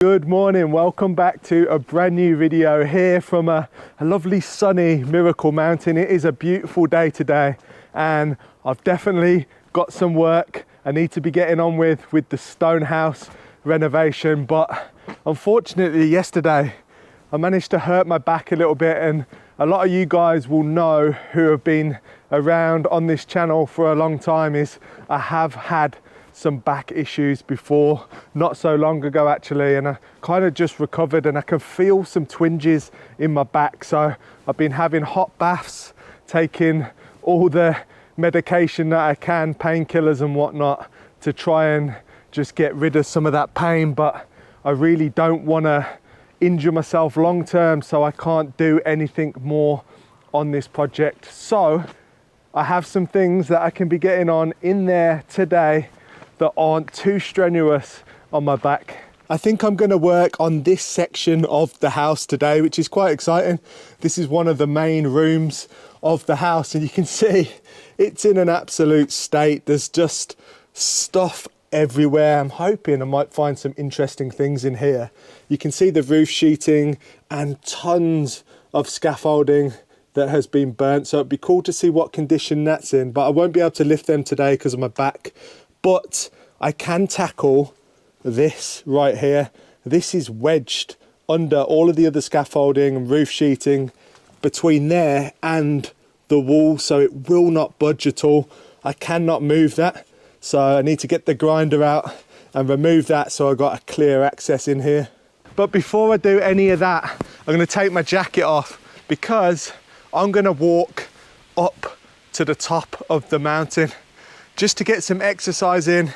Good morning, welcome back to a brand new video here from a lovely sunny Miracle Mountain. It is a beautiful day today and I've definitely got some work I need to be getting on with the stone house renovation, but unfortunately yesterday I managed to hurt my back a little bit, and a lot of you guys will know who have been around on this channel for a long time is I have had some back issues before, not so long ago actually, and I kind of just recovered and I can feel some twinges in my back. So I've been having hot baths, taking all the medication that I can, painkillers and whatnot, to try and just get rid of some of that pain, but I really don't want to injure myself long term, so I can't do anything more on this project. So I have some things that I can be getting on in there today that aren't too strenuous on my back. I think I'm going to work on this section of the house today, which is quite exciting. This is one of the main rooms of the house and you can see it's in an absolute state. There's just stuff everywhere. I'm hoping I might find some interesting things in here. You can see the roof sheeting and tons of scaffolding that has been burnt, so it'd be cool to see what condition that's in, but I won't be able to lift them today because of my back. But I can tackle this right here. This is wedged under all of the other scaffolding and roof sheeting between there and the wall, so it will not budge at all. I cannot move that, so I need to get the grinder out and remove that so I got a clear access in here. But before I do any of that, I'm going to take my jacket off because I'm going to walk up to the top of the mountain just to get some exercise in,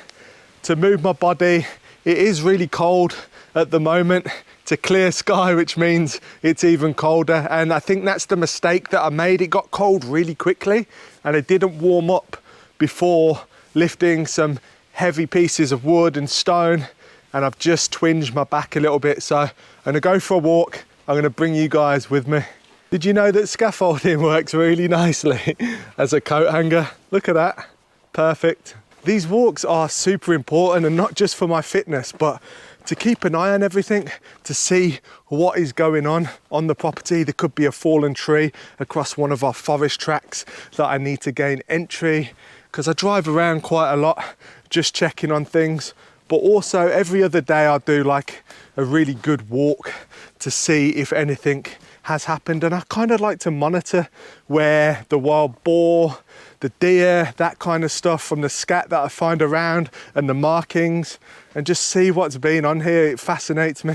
to move my body. It is really cold at the moment. It's a clear sky, which means it's even colder. And I think that's the mistake that I made. It got cold really quickly and I didn't warm up before lifting some heavy pieces of wood and stone, and I've just twinged my back a little bit. So I'm gonna go for a walk. I'm gonna bring you guys with me. Did you know that scaffolding works really nicely as a coat hanger? Look at that. Perfect. These walks are super important, and not just for my fitness, but to keep an eye on everything, to see what is going on the property. There could be a fallen tree across one of our forest tracks that I need to gain entry, because I drive around quite a lot just checking on things. But also every other day I'll do like a really good walk to see if anything has happened, and I kind of like to monitor where the wild boar, the deer, that kind of stuff from the scat that I find around and the markings, and just see what's been on here. It fascinates me.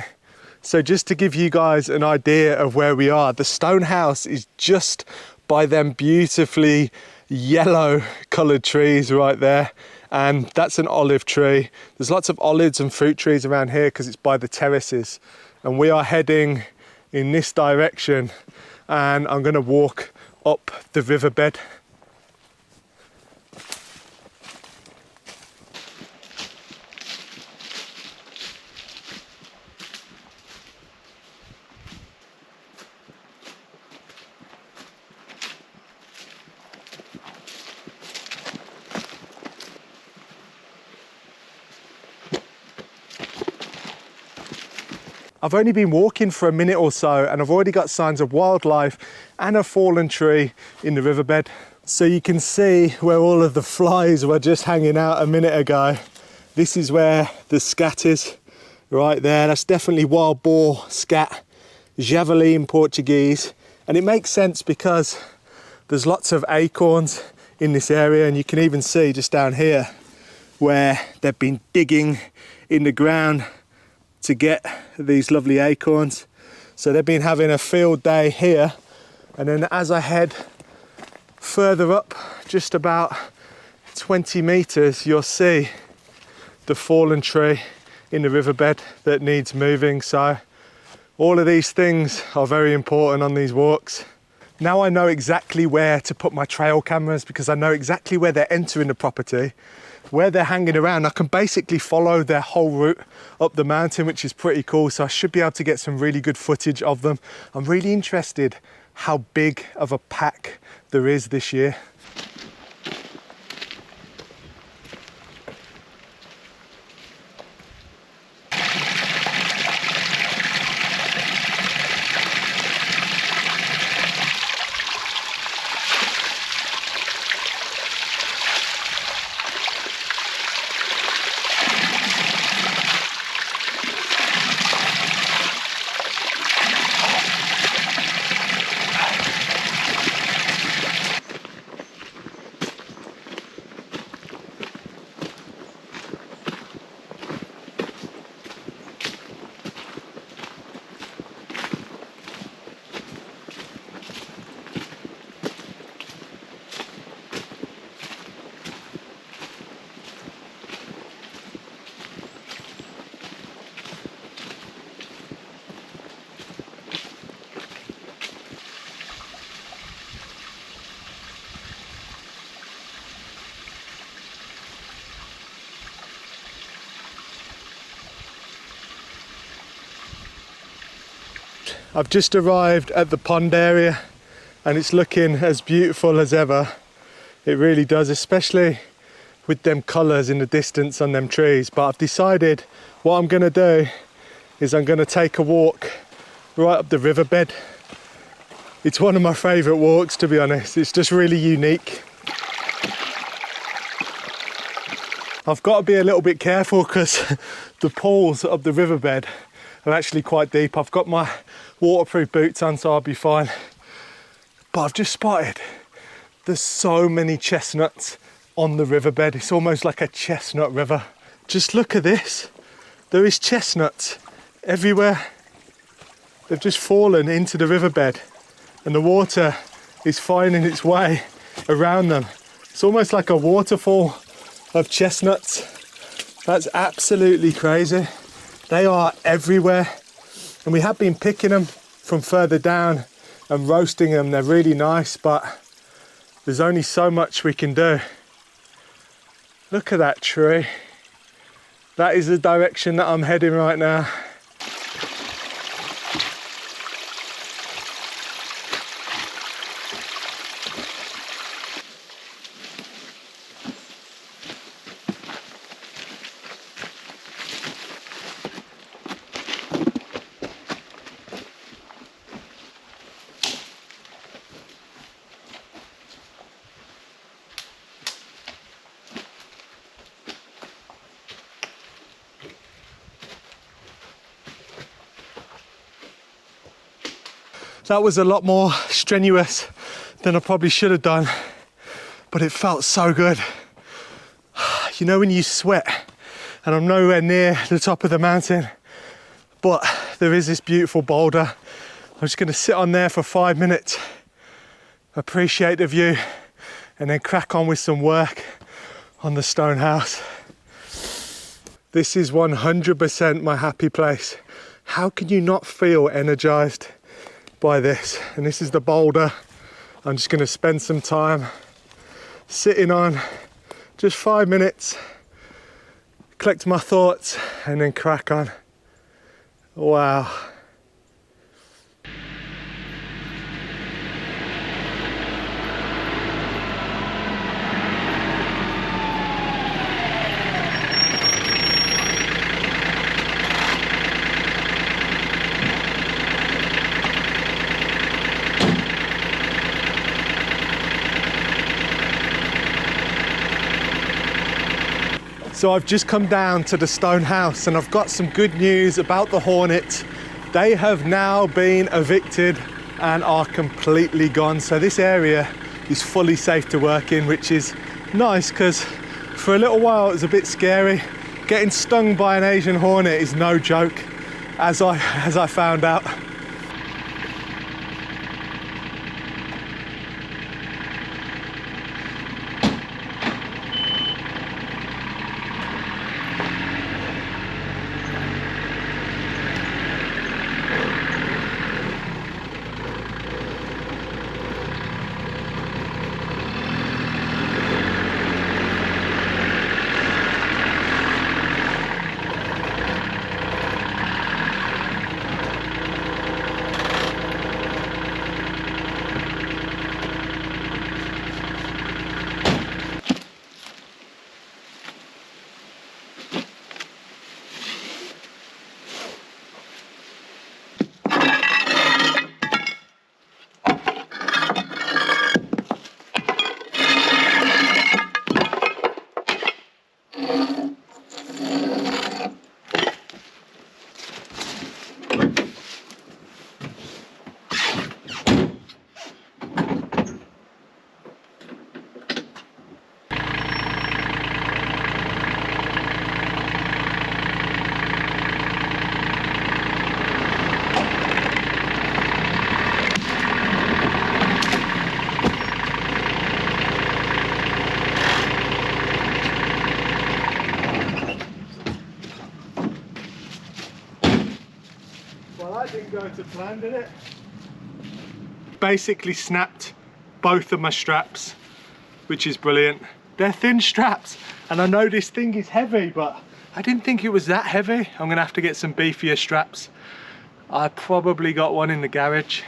So just to give you guys an idea of where we are, the stone house is just by them beautifully yellow coloured trees right there, and that's an olive tree. There's lots of olives and fruit trees around here because it's by the terraces, and we are heading in this direction, and I'm going to walk up the riverbed. I've only been walking for a minute or so and I've already got signs of wildlife and a fallen tree in the riverbed. So you can see where all of the flies were just hanging out a minute ago. This is where the scat is, right there. That's definitely wild boar scat, javali in Portuguese. And it makes sense because there's lots of acorns in this area, and you can even see just down here where they've been digging in the ground to get these lovely acorns. So they've been having a field day here, and then as I head further up, just about 20 meters, you'll see the fallen tree in the riverbed that needs moving. So all of these things are very important on these walks. Now I know exactly where to put my trail cameras because I know exactly where they're entering the property, where they're hanging around. I can basically follow their whole route up the mountain, which is pretty cool. So I should be able to get some really good footage of them. I'm really interested how big of a pack there is this year. I've just arrived at the pond area and it's looking as beautiful as ever. It really does, especially with them colours in the distance on them trees. But I've decided what I'm going to do is I'm going to take a walk right up the riverbed. It's one of my favourite walks, to be honest. It's just really unique. I've got to be a little bit careful because the pools of the riverbed are actually quite deep. I've got my waterproof boots on, so I'll be fine. But I've just spotted there's so many chestnuts on the riverbed. It's almost like a chestnut river. Just look at this. There is chestnuts everywhere. They've just fallen into the riverbed and the water is finding its way around them. It's almost like a waterfall of chestnuts. That's absolutely crazy. They are everywhere. And we have been picking them from further down and roasting them. They're really nice, but there's only so much we can do. Look at that tree. That is the direction that I'm heading right now. That was a lot more strenuous than I probably should have done, but it felt so good. You know when you sweat, and I'm nowhere near the top of the mountain, but there is this beautiful boulder. I'm just gonna sit on there for 5 minutes, appreciate the view, and then crack on with some work on the stone house. This is 100% my happy place. How can you not feel energized by this? And this is the boulder I'm just going to spend some time sitting on, just 5 minutes, collect my thoughts and then crack on. Wow. So I've just come down to the stone house and I've got some good news about the hornets. They have now been evicted and are completely gone. So this area is fully safe to work in, which is nice because for a little while it was a bit scary. Getting stung by an Asian hornet is no joke, as I found out. Didn't go to plan, did it? Basically snapped both of my straps, which is brilliant. They're thin straps, and I know this thing is heavy, but I didn't think it was that heavy. I'm gonna have to get some beefier straps. I probably got one in the garage.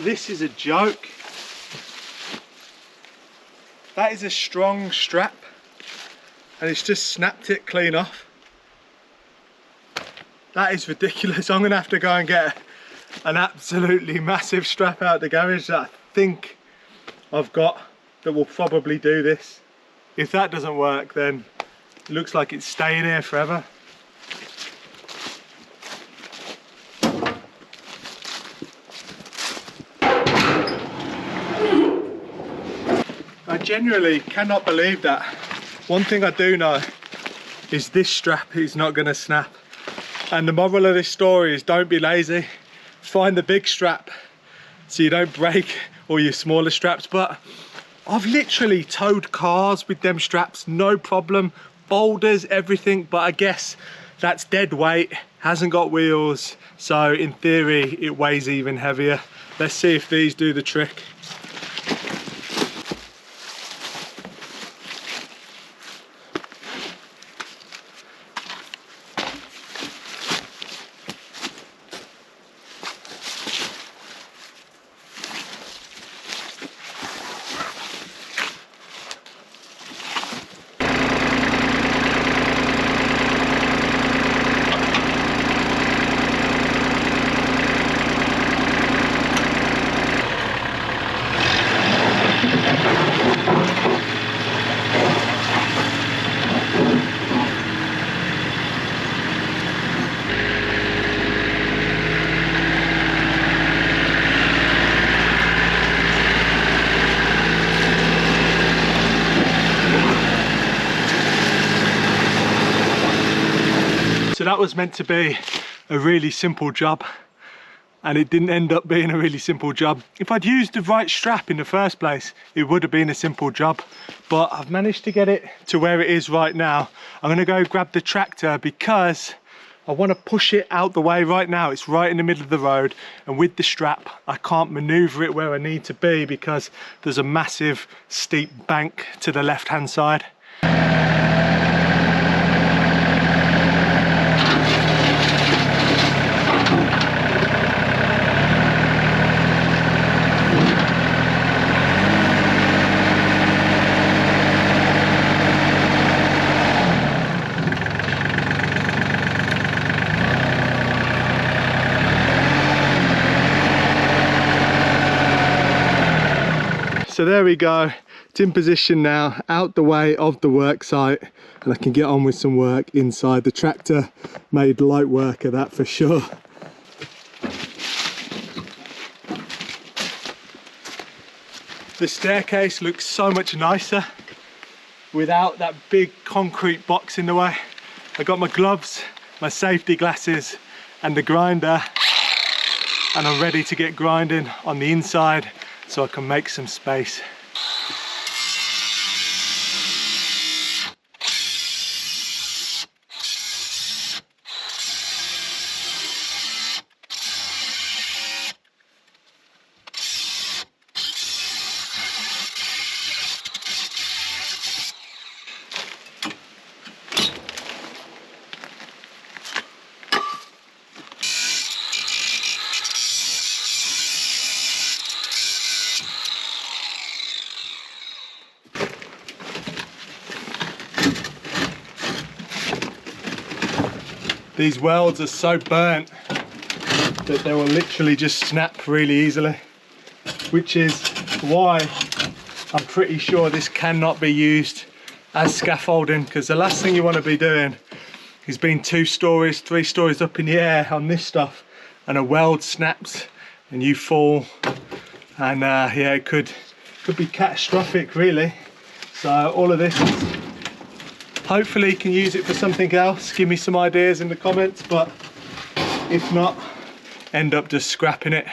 This is a joke. That is a strong strap and it's just snapped it clean off. That is ridiculous. I'm gonna have to go and get an absolutely massive strap out the garage that I think I've got that will probably do this. If that doesn't work, then it looks like it's staying here forever. I genuinely cannot believe that. One thing I do know is this strap is not going to snap. And the moral of this story is don't be lazy. Find the big strap so you don't break all your smaller straps. But I've literally towed cars with them straps, no problem. Boulders, everything, but I guess that's dead weight, hasn't got wheels. So in theory, it weighs even heavier. Let's see if these do the trick. So that was meant to be a really simple job and it didn't end up being a really simple job. If I'd used the right strap in the first place, it would have been a simple job, but I've managed to get it to where it is right now. I'm gonna go grab the tractor because I want to push it out the way right now. It's right in the middle of the road, and with the strap, I can't maneuver it where I need to be because there's a massive steep bank to the left-hand side. So there we go, it's in position now, out the way of the work site, and I can get on with some work inside. The tractor made light work of that for sure. The staircase looks so much nicer without that big concrete box in the way. I got my gloves, my safety glasses and the grinder, and I'm ready to get grinding on the inside so I can make some space. These welds are so burnt that they will literally just snap really easily, which is why I'm pretty sure this cannot be used as scaffolding, because the last thing you want to be doing is being 2 stories, 3 stories up in the air on this stuff and a weld snaps and you fall, and yeah, it could be catastrophic really. So all of this is, hopefully you can use it for something else. Give me some ideas in the comments, but if not, end up just scrapping it.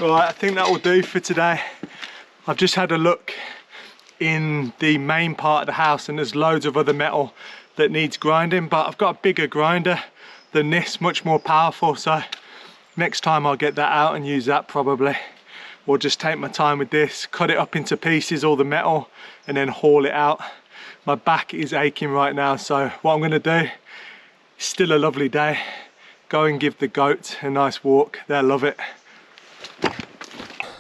Right, I think that will do for today. I've just had a look in the main part of the house and there's loads of other metal that needs grinding, but I've got a bigger grinder than this, much more powerful, so next time I'll get that out and use that probably, or just take my time with this, cut it up into pieces, all the metal, and then haul it out. My back is aching right now, so what I'm going to do, still a lovely day, go and give the goats a nice walk. They'll love it.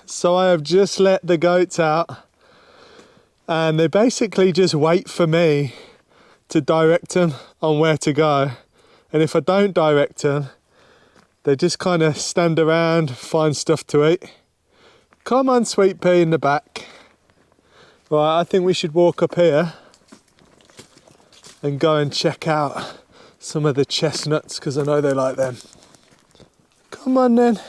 So I have just let the goats out and they basically just wait for me to direct them on where to go, and if I don't direct them, they just kind of stand around, find stuff to eat. Come on, Sweet Pea in the back. Right, I think we should walk up here and go and check out some of the chestnuts because I know they like them. Come on then.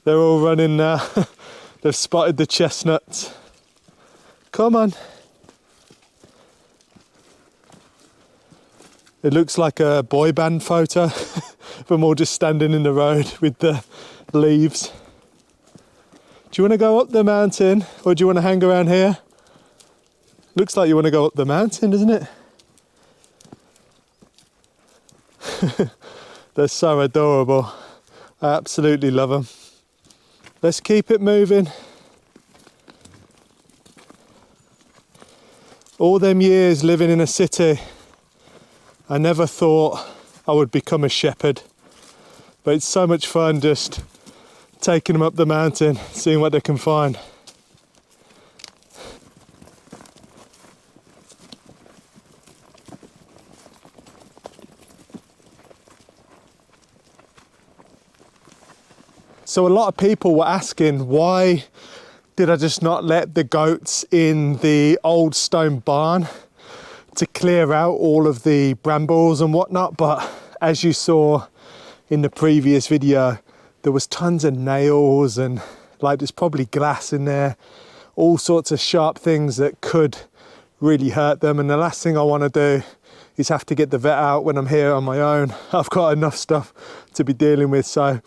They're all running now. They've spotted the chestnuts. Come on. It looks like a boy band photo of them all just standing in the road with the leaves. Do you want to go up the mountain or do you want to hang around here? Looks like you want to go up the mountain, doesn't it? They're so adorable. I absolutely love them. Let's keep it moving. All them years living in a city, I never thought I would become a shepherd. But it's so much fun just taking them up the mountain, seeing what they can find. So a lot of people were asking, why did I just not let the goats in the old stone barn to clear out all of the brambles and whatnot? But as you saw in the previous video, there was tons of nails and like there's probably glass in there, all sorts of sharp things that could really hurt them. And the last thing I want to do is have to get the vet out when I'm here on my own. I've got enough stuff to be dealing with, so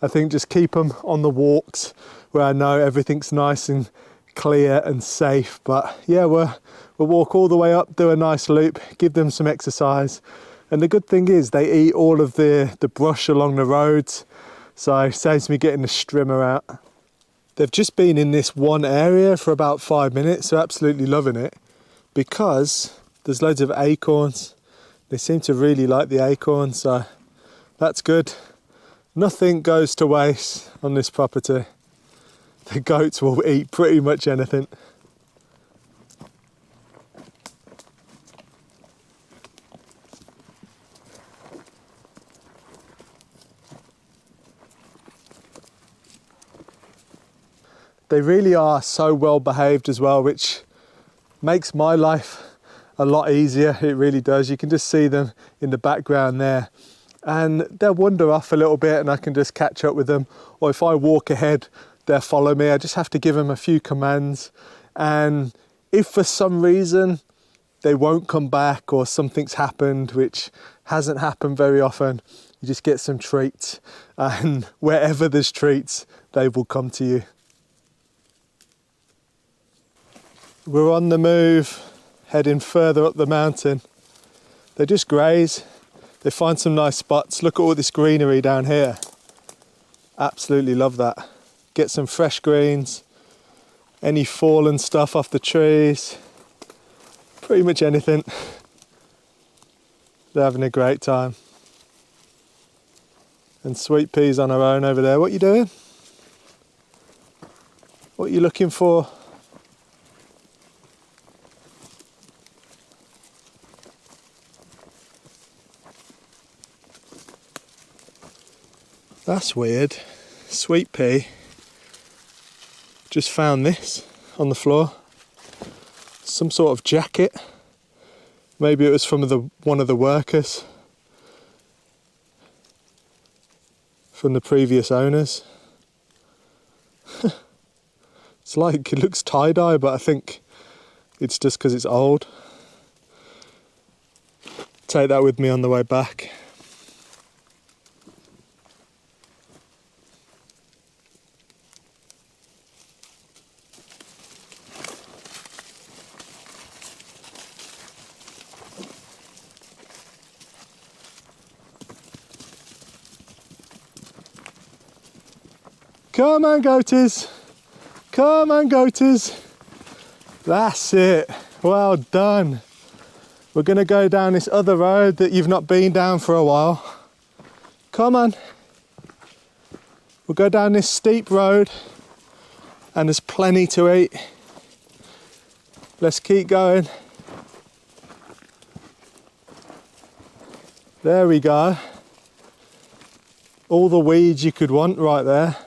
I think just keep them on the walks where I know everything's nice and clear and safe. But yeah, we'll walk all the way up, do a nice loop, give them some exercise. And the good thing is they eat all of the brush along the roads, so it saves me getting the strimmer out. They've just been in this one area for about 5 minutes, so absolutely loving it because there's loads of acorns. They seem to really like the acorns, so that's good. Nothing goes to waste on this property. The goats will eat pretty much anything. They really are so well behaved as well, which makes my life a lot easier. It really does. You can just see them in the background there. And they'll wander off a little bit and I can just catch up with them. Or if I walk ahead, they'll follow me. I just have to give them a few commands. And if for some reason they won't come back or something's happened, which hasn't happened very often, you just get some treats. And wherever there's treats, they will come to you. We're on the move, heading further up the mountain. They just graze. They find some nice spots. Look at all this greenery down here. Absolutely love that. Get some fresh greens, any fallen stuff off the trees, pretty much anything. They're having a great time. And Sweet Pea's on her own over there. What are you doing? What are you looking for? That's weird. Sweet Pea just found this on the floor. Some sort of jacket. Maybe it was from one of the workers from the previous owners. It's like, it looks tie-dye, but I think it's just because it's old. Take that with me on the way back. Come on, goaters. Come on, goaters. That's it. Well done. We're gonna go down this other road that you've not been down for a while. Come on. We'll go down this steep road and there's plenty to eat. Let's keep going. There we go. All the weeds you could want right there.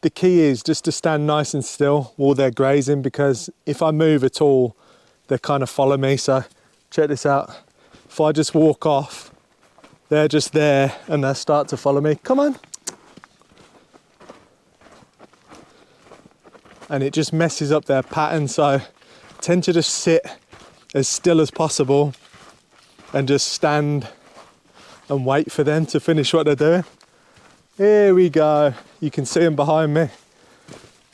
The key is just to stand nice and still while they're grazing, because if I move at all, they kind of follow me. So check this out. If I just walk off, they're just there and they start to follow me. Come on. And it just messes up their pattern. So I tend to just sit as still as possible and just stand and wait for them to finish what they're doing. Here we go. You can see them behind me,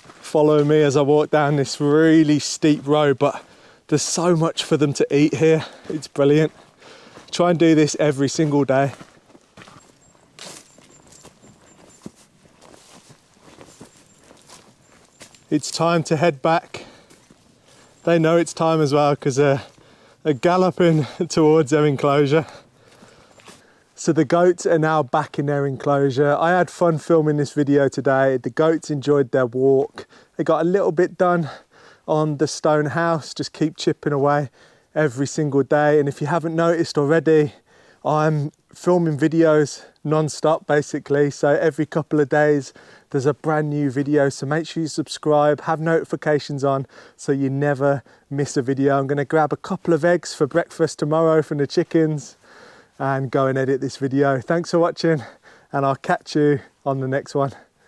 following me as I walk down this really steep road, but there's so much for them to eat here. It's brilliant. Try and do this every single day. It's time to head back. They know it's time as well because they're galloping towards their enclosure. So the goats are now back in their enclosure. I had fun filming this video today. The goats enjoyed their walk. They got a little bit done on the stone house. Just keep chipping away every single day. And if you haven't noticed already, I'm filming videos non-stop basically. So every couple of days there's a brand new video. So make sure you subscribe, have notifications on so you never miss a video. I'm gonna grab a couple of eggs for breakfast tomorrow from the chickens and go and edit this video. Thanks for watching and I'll catch you on the next one.